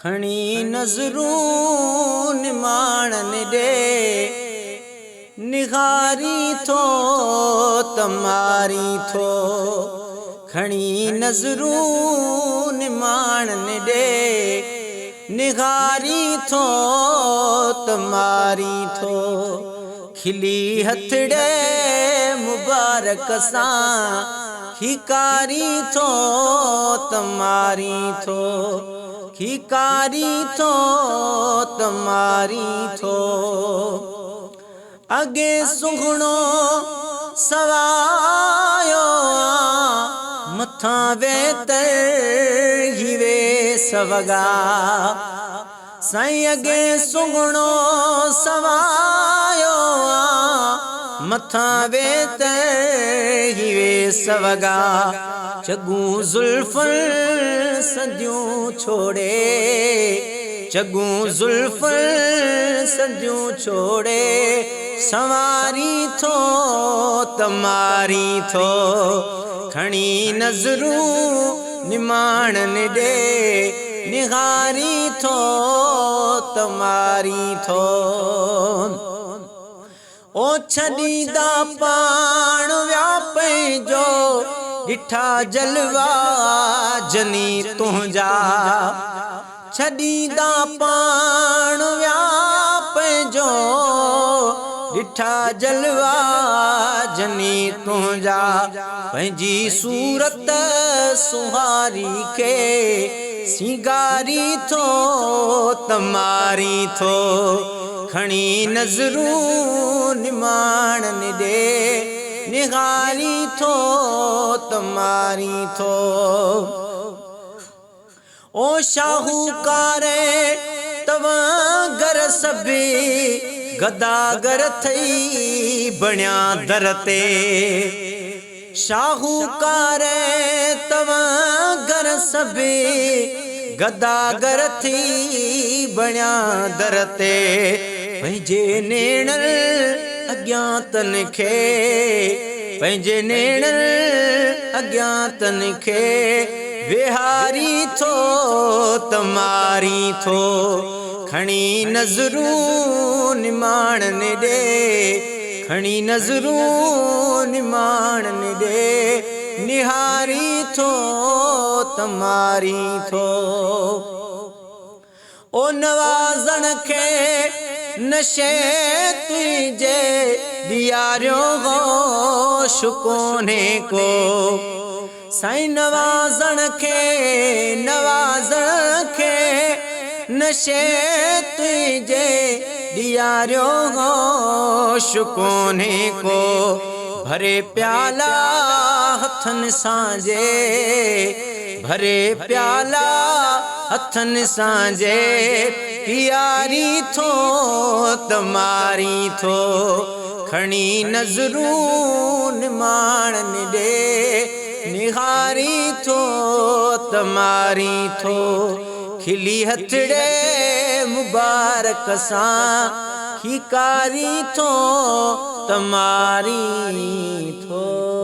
खणी नज़रूं निमाणन ॾे निहारी थो तमारी थो खणी नज़रूं निमाणन ॾे निहारी थो तमारी थो खिली हथड़े मुबारक सां हिकारी थो तमारी थो हिकारी थो तमारी थो अगे सुगणो सवायो मथा वेतर हिवे सवगा साईं अगे सुगणो सवायो मथा वेतर हिवे सवगा चगूं जुल्फन सदियों छोड़े चगूं जुल्फन सदियों छोड़े सवारी थो तमारी थो खणी नज़रूं निमाणन ॾे निहारी थो तमारी थो ओ छॾींदा पाण विया पंहिंजो ॾिठा जलवा जनी तुंहिंजा छॾींदा पाण विया पंहिंजो ॾिठा जलवा जनी तुंहिंजा पंहिंजी सूरत सुहारी खे सिंगारी थो तमारी थो खणी नज़रूं निमाणन ॾे निहारी थो तमारी थो ओ शाहूकार तव्हां घर सभी गदागर थई बणिया दर ते शाहूकार तव्हां घर सभी गदागर थी बणिया दर ते पंहिंजे नेणल अज्ञातन खे पंहिंजे नेणल अज्ञातन खे विहारी थो तमारी थो खणी नज़रूं निमाणन ॾे खणी नज़रूं निमाणन ॾे निहारी थो तमारी थो ओ नवाज़ण खे नशे तुंहिंजे दियारियो होश कोन्हे को साईं नवाज़ण खे नशे तुंहिंजे दियारियो होश कोन्हे को भरे प्याला हथन सां भरे प्याला हथन सां पियारी थो तमारी थो खणी नज़रूं निमाणन ॾे निहारी थो तमारी थो खिली हथड़े मुबारक सां हिकारी थो तमारी थो।